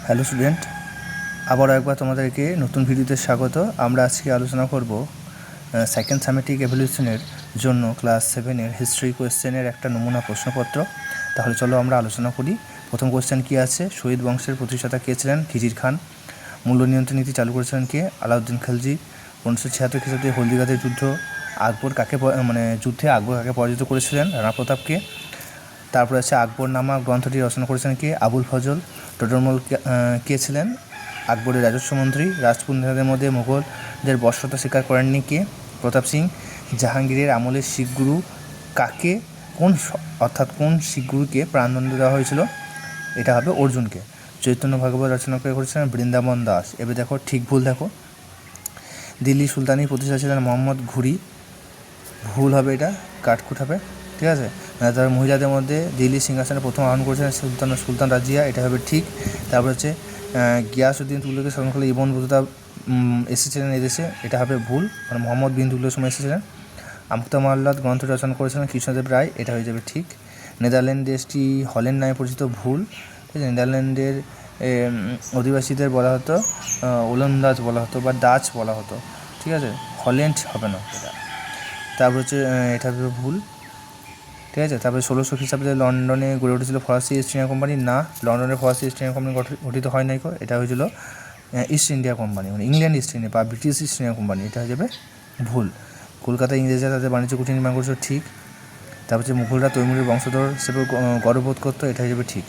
Hello student, আবারও একবার তোমাদেরকে নতুন ভিডিওতে স্বাগত। আমরা আজকে আলোচনা করব সেকেন্ড সামেটিক এভলিউশনের জন্য ক্লাস 7-এর হিস্ট্রি কোয়েশ্চেনের একটা নমুনা প্রশ্নপত্র। তাহলে চলো আমরা আলোচনা করি। প্রথম কোয়েশ্চেন কী আছে? শহীদ বংশের প্রতিষ্ঠাতা কে ছিলেন? খিজির খান। মূল্য নিয়ন্ত্রণ নীতি চালু করেছিলেন কে? আলাউদ্দিন খিলজি। 1576 খ্রিস্টাব্দে হলদিঘাটের যুদ্ধ যুদ্ধে আকবর কাকে পরাজিত করেছিলেন? রাণা প্রতাপকে। তারপরে আছে আকবরনামা গ্রন্থটি রচনা করেছেন কে? আবুল ফজল। টোডরমল কে ছিলেন? আকবরের রাজস্ব মন্ত্রী। রাজপুত নেতাদের মধ্যে মুঘলদের বর্ষতা স্বীকার করেননি কে? প্রতাপ সিং। জাহাঙ্গীরের আমলের শিখ গুরু কাকে কোন শিখ গুরুকে প্রাণদণ্ড দেওয়া হয়েছিল? এটা হবে অর্জুনকে। চৈতন্য ভাগবত রচনা করেছিলেন বৃন্দাবন দাস। এবার দেখো ঠিক ভুল দেখো। দিল্লি সুলতানি প্রতিষ্ঠা ছিলেন মোহাম্মদ ঘুরি। ভুল হবে, এটা কাঠকুট হবে। ঠিক আছে। তারপর মহিলাদের মধ্যে দিল্লি সিংহাসনে প্রথম আহ্বান করেছিলেন সুলতান রাজিয়া। এটা হবে ঠিক। তারপর হচ্ছে গিয়াসউদ্দিন তুগলকের শাসনকালে ইবন বতুতা এসেছিলেন এদেশে। এটা হবে ভুল, মানে মোহাম্মদ বিন তুগলকের সময় এসেছিলেন। আমুক্তামাল্লাদ গ্রন্থটি রচনা করেছিলেন কৃষ্ণদেব রায়। এটা হয়ে যাবে ঠিক। নেদারল্যান্ড দেশটি হল্যান্ড নামে পরিচিত। ভুল। ঠিক আছে। নেদারল্যান্ডের অধিবাসীদের বলা হতো ওলন্দাজ বলা হতো বা ডাচ বলা হতো। ঠিক আছে, হল্যান্ড হবে না এটা। তারপর হচ্ছে এটা হবে ভুল। ঠিক আছে। তারপরে 1600 খ্রিস্টাব্দে লন্ডনে গড়ে উঠেছিল ফরাসি ইস্ট ইন্ডিয়া কোম্পানি। না, লন্ডনের ফরাসি ইস্ট ইন্ডিয়া কোম্পানি গঠিত হয় নাই। এটা হয়েছিল ইস্ট ইন্ডিয়া কোম্পানি, মানে ইংল্যান্ড ইস্ট ইন্ডিয়া বা ব্রিটিশ ইস্ট ইন্ডিয়া কোম্পানি। এটা হয়ে যাবে ভুল। কলকাতায় ইংরেজরা তাদের বাণিজ্য কুঠি নির্মাণ করেছিল। ঠিক। তারপর হচ্ছে মুঘলরা তৈমুরের বংশধর হিসেবে গর্ববোধ করতো। এটা হয়ে যাবে ঠিক।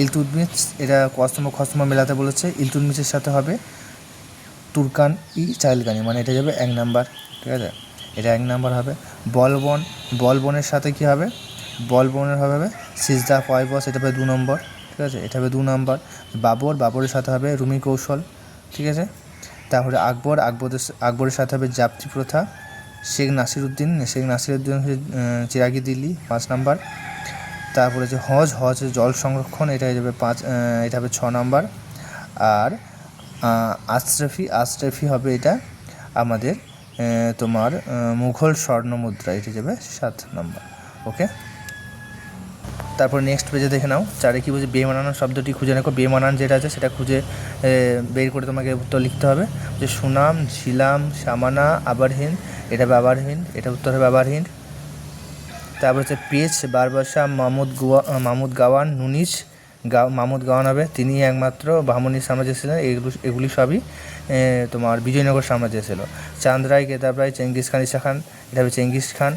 ইলতুৎমিশ, এটা কস্তম্ভ মেলাতে বলেছে। ইলতুৎমিশের সাথে হবে তুর্কান চাইলকানি, মানে এটা যাবে 1 নাম্বার। ঠিক আছে, এটা 1 নাম্বার হবে। বলবনের সাথে কী হবে? বলবনের হবে সিজদা পয়বস, এটা হবে 2 নম্বর। ঠিক আছে, এটা হবে 2 নাম্বার। বাবরের সাথে হবে রুমি কৌশল। ঠিক আছে। তারপরে আকবরের সাথে হবে জাপ্তি প্রথা। শেখ নাসিরুদ্দিন হচ্ছে চিরাগি দিল্লি, 5 নাম্বার। তারপরে যে হজ জল সংরক্ষণ, এটা হয়ে যাবে এটা হবে 6 নাম্বার। আর আশরাফি হবে এটা আমাদের তোমার মুঘল স্বর্ণ মুদ্রা, এটা যাবে 7 নম্বর। ওকে। তারপর নেক্সট পেজে দেখে নাও। 4 কী বলছে? বেমানান শব্দটি খুঁজে রাখো। বেমানান যেটা আছে সেটা খুঁজে বের করে তোমাকে উত্তর লিখতে হবে। যে সুনাম, ঝিলাম, সামানা, আবারহীন, এটা হবে আবারহীন, এটা উত্তর হবে আবারহীন। তারপর হচ্ছে পেজ, বারবাসা, মামুদ গাওয়ান, নুনিশ মামুদ গাওয়ান হবে। তিনি একমাত্র বাহমনি সাম্রাজ্যে ছিলেন। এগুলি সবই তোমার বিজয়নগর সাম্রাজ্যে ছিল। চাঁদরায়, কেতাবরায়, চেঙ্গিস খান, ঈসা খান, এটা হবে চেঙ্গিস খান।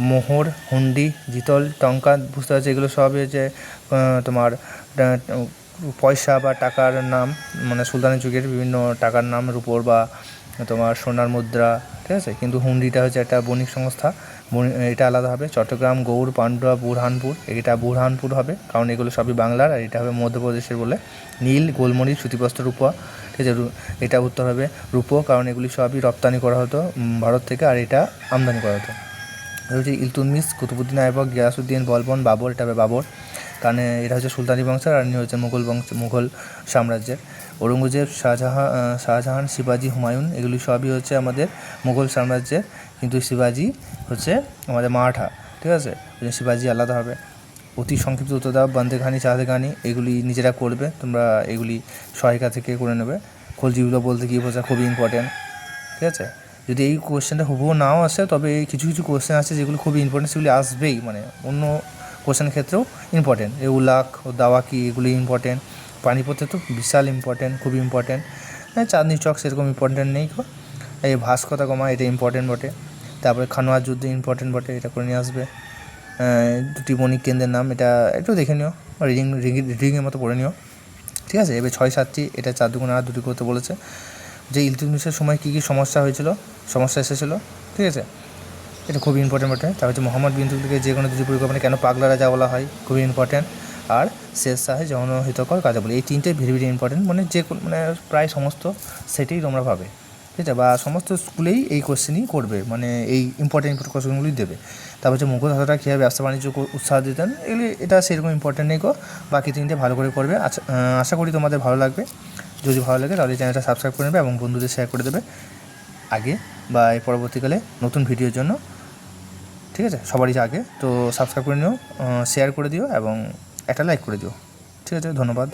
মোহর, হুন্ডি, জিতল, টঙ্কা, বুঝতে পারছি এগুলো সবই হচ্ছে তোমার পয়সা বা টাকার নাম, মানে সুলতানের যুগের বিভিন্ন টাকার নাম, রূপোর বা তোমার সোনার মুদ্রা। ঠিক আছে। কিন্তু হুন্ডিটা হচ্ছে একটা বণিক সংস্থা, এটা আলাদা হবে। চট্টগ্রাম, গৌড়, পান্ডুয়া, বুরহানপুর, এটা বুরহানপুর হবে, কারণ এগুলো সবই বাংলার। আর এটা হবে মধ্যপ্রদেশের বলে। নীল, গোলমরিচ, সুতিবস্ত্র, রূপা, ঠিক আছে, এটা উত্তর হবে রূপো, কারণ এগুলি সবই রপ্তানি করা হতো ভারত থেকে, আর এটা আমদানি করা হতো। এটা হচ্ছে ইলতুৎমিশ, কুতুবউদ্দিন আইবক, গিয়াসউদ্দিন, বলবন, বাবর, এটা হবে বাবর, কারণ এটা হচ্ছে সুলতানি বংশের, আর ইনি হচ্ছে মুঘল সাম্রাজ্যের। ঔরঙ্গজেব, শাহজাহান, শিবাজি, হুমায়ুন, এগুলি সবই হচ্ছে আমাদের মুঘল সাম্রাজ্যের, কিন্তু শিবাজি হচ্ছে আমাদের মারাঠা। ঠিক আছে, শিবাজি আলাদা হবে। অতি সংক্ষিপ্ত উত্তর দাও। বান্দেখানি, চাঁদেখানি, এগুলি নিজেরা করবে তোমরা, এগুলি সহায়িকা থেকে করে নেবে। খলজিগুলো বলতে কী বোঝা, খুবই ইম্পর্টেন্ট। ঠিক আছে। যদি এই কোয়েশ্চেনটা হুবহু নাও আসে, তবে কিছু কোয়েশ্চেন আছে যেগুলো খুবই ইম্পর্টেন্ট, সেগুলি আসবেই, মানে অন্য কোয়েশ্চেনের ক্ষেত্রেও ইম্পর্টেন্ট। উলাক ও দাওয়াকি, এগুলি ইম্পর্টেন্ট। পানিপথে তো বিশাল ইম্পর্টেন্ট, খুবই ইম্পর্টেন্ট। চাঁদনি চক সেরকম ইম্পর্টেন্ট নেই। এই ভাস্কতা কমা, এটা ইম্পর্টেন্ট বটে। তারপরে খানোয়ার যুদ্ধ ইম্পর্টেন্ট বটে, এটা করে নিয়ে আসবে। 2টি বণিক কেন্দ্রের নাম, এটা একটু দেখে নিও, রিডিংয়ের মতো পড়ে নিও। ঠিক আছে। এবার 6-7টি, এটা 4 2 আর 2টি করতে বলেছে। যে ইলতুৎমিশের সময় কী সমস্যা এসেছিলো। ঠিক আছে, এটা খুবই ইম্পর্টেন্ট বটে। তার হচ্ছে মোহাম্মদ বিন তুগলকের যে কোনো 2টি পরিকল্পনা কেন পাগলা রাজা বলা হয়, খুবই ইম্পর্টেন্ট। আর শের শাহের জনহিতকর কার্যাবলী, এই 3টে ভেরি ইম্পর্টেন্ট, মানে প্রায় সমস্ত সেটেই তোমরা পাবে। ঠিক আছে, বা সমস্ত স্কুলেই এই কোশ্চেনই করবে, মানে এই ইম্পর্টেন্ট কোশ্চেনগুলি দেবে। তারপর হচ্ছে মুঘল রাজারা কীভাবে ব্যবসা বাণিজ্য উৎসাহ দিতেন, এটা সেরকম ইম্পর্টেন্ট নেই। বাকি 3টে ভালো করে করবে। আশা করি তোমাদের ভালো লাগবে। যদি ভালো লাগে তাহলে চ্যানেলটা সাবস্ক্রাইব করে নেবে এবং বন্ধুদের শেয়ার করে দেবে আগে বা এই পরবর্তীকালে নতুন ভিডিওর জন্য। ঠিক আছে, সবারই আগে তো সাবস্ক্রাইব করে নিও, শেয়ার করে দিও এবং একটা লাইক করে দিও। ঠিক আছে, ধন্যবাদ।